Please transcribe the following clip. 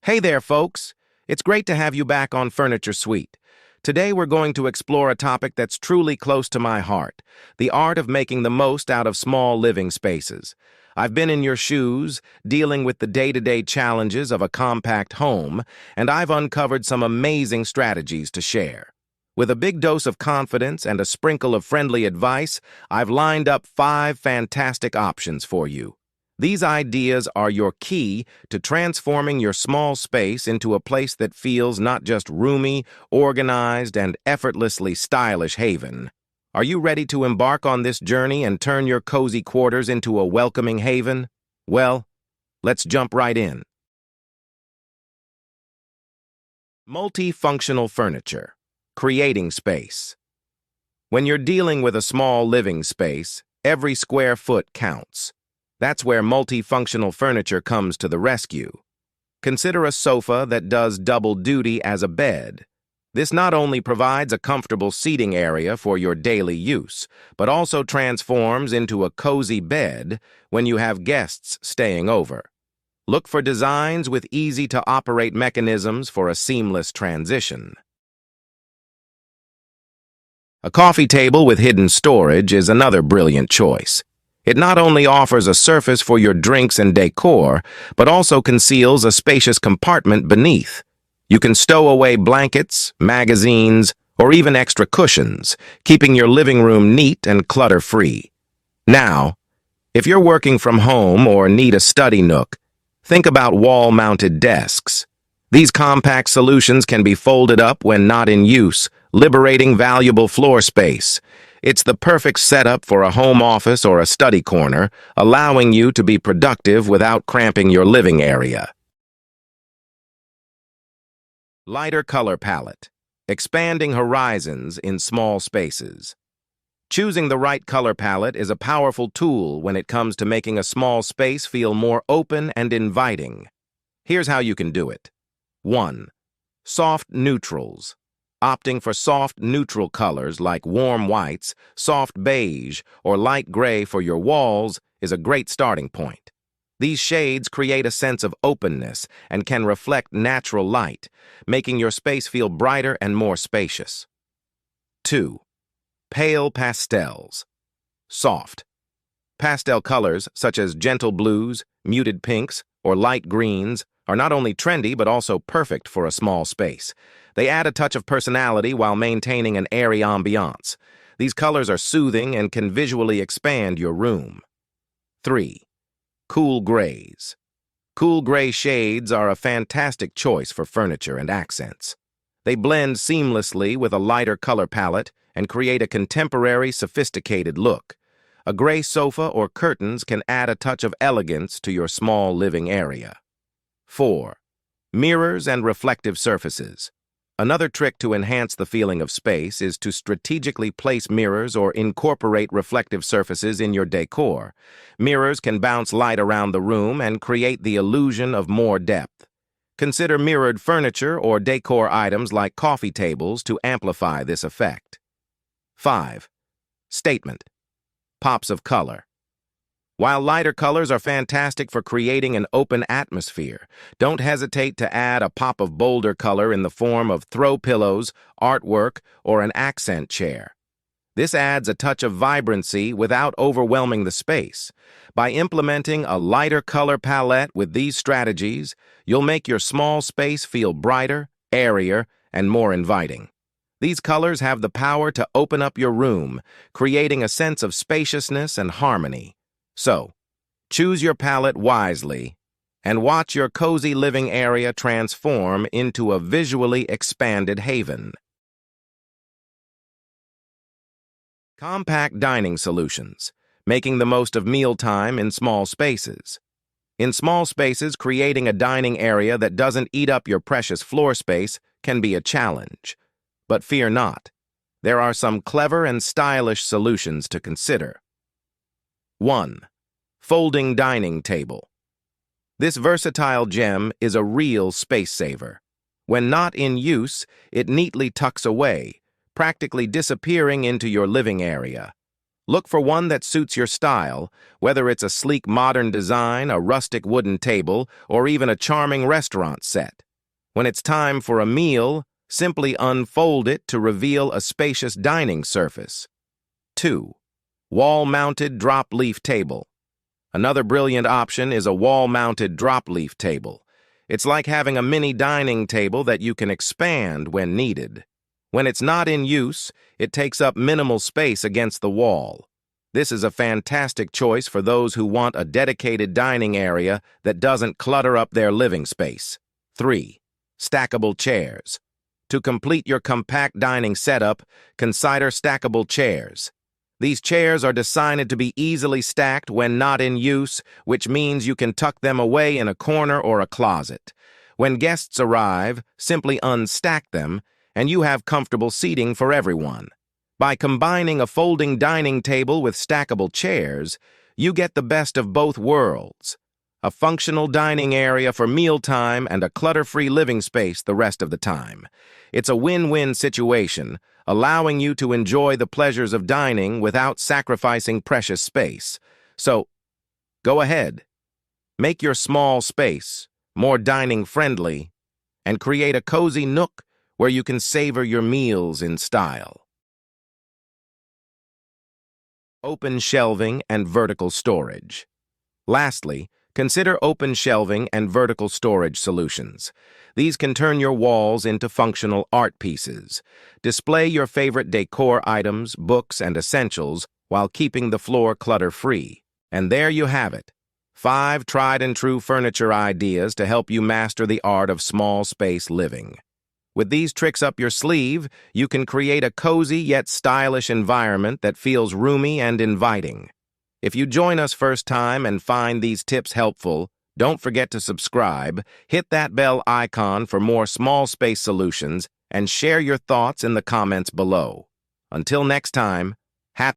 Hey there, folks! It's great to have you back on Furniture Suite. Today we're going to explore a topic that's truly close to my heart, the art of making the most out of small living spaces. I've been in your shoes, dealing with the day-to-day challenges of a compact home, and I've uncovered some amazing strategies to share. With a big dose of confidence and a sprinkle of friendly advice, I've lined up 5 fantastic options for you. These ideas are your key to transforming your small space into a place that feels not just roomy, organized, and effortlessly stylish haven. Are you ready to embark on this journey and turn your cozy quarters into a welcoming haven? Well, let's jump right in. Multifunctional furniture. Creating space. When you're dealing with a small living space, every square foot counts. That's where multifunctional furniture comes to the rescue. Consider a sofa that does double duty as a bed. This not only provides a comfortable seating area for your daily use, but also transforms into a cozy bed when you have guests staying over. Look for designs with easy-to-operate mechanisms for a seamless transition. A coffee table with hidden storage is another brilliant choice. It not only offers a surface for your drinks and decor, but also conceals a spacious compartment beneath. You can stow away blankets, magazines, or even extra cushions, keeping your living room neat and clutter-free. Now, if you're working from home or need a study nook, think about wall-mounted desks. These compact solutions can be folded up when not in use, liberating valuable floor space. It's the perfect setup for a home office or a study corner, allowing you to be productive without cramping your living area. Lighter color palette. Expanding horizons in small spaces. Choosing the right color palette is a powerful tool when it comes to making a small space feel more open and inviting. Here's how you can do it. 1. Soft neutrals. Opting for soft, neutral colors like warm whites, soft beige, or light gray for your walls is a great starting point. These shades create a sense of openness and can reflect natural light, making your space feel brighter and more spacious. 2. Pale pastels. Soft. Pastel colors such as gentle blues, muted pinks, or light greens are not only trendy but also perfect for a small space. They add a touch of personality while maintaining an airy ambiance. These colors are soothing and can visually expand your room. 3. Cool grays. Cool gray shades are a fantastic choice for furniture and accents. They blend seamlessly with a lighter color palette and create a contemporary, sophisticated look. A gray sofa or curtains can add a touch of elegance to your small living area. 4. Mirrors and reflective surfaces. Another trick to enhance the feeling of space is to strategically place mirrors or incorporate reflective surfaces in your decor. Mirrors can bounce light around the room and create the illusion of more depth. Consider mirrored furniture or decor items like coffee tables to amplify this effect. 5. Statement. Pops of color. While lighter colors are fantastic for creating an open atmosphere, don't hesitate to add a pop of bolder color in the form of throw pillows, artwork, or an accent chair. This adds a touch of vibrancy without overwhelming the space. By implementing a lighter color palette with these strategies, you'll make your small space feel brighter, airier, and more inviting. These colors have the power to open up your room, creating a sense of spaciousness and harmony. So, choose your palette wisely and watch your cozy living area transform into a visually expanded haven. Compact dining solutions, making the most of mealtime in small spaces. In small spaces, creating a dining area that doesn't eat up your precious floor space can be a challenge. But fear not. There are some clever and stylish solutions to consider. 1. Folding dining table. This versatile gem is a real space saver. When not in use, it neatly tucks away, practically disappearing into your living area. Look for one that suits your style, whether it's a sleek modern design, a rustic wooden table, or even a charming restaurant set. When it's time for a meal, simply unfold it to reveal a spacious dining surface. 2. Wall-mounted drop-leaf table. Another brilliant option is a wall-mounted drop-leaf table. It's like having a mini dining table that you can expand when needed. When it's not in use, it takes up minimal space against the wall. This is a fantastic choice for those who want a dedicated dining area that doesn't clutter up their living space. 3. Stackable chairs. To complete your compact dining setup, consider stackable chairs. These chairs are designed to be easily stacked when not in use, which means you can tuck them away in a corner or a closet. When guests arrive, simply unstack them, and you have comfortable seating for everyone. By combining a folding dining table with stackable chairs, you get the best of both worlds. A functional dining area for mealtime and a clutter-free living space the rest of the time. It's a win-win situation, allowing you to enjoy the pleasures of dining without sacrificing precious space. So, go ahead. Make your small space more dining-friendly and create a cozy nook where you can savor your meals in style. Open shelving and vertical storage. Lastly, consider open shelving and vertical storage solutions. These can turn your walls into functional art pieces. Display your favorite decor items, books, and essentials while keeping the floor clutter-free. And there you have it. 5 tried-and-true furniture ideas to help you master the art of small space living. With these tricks up your sleeve, you can create a cozy yet stylish environment that feels roomy and inviting. If you join us first time and find these tips helpful, don't forget to subscribe, hit that bell icon for more small space solutions, and share your thoughts in the comments below. Until next time,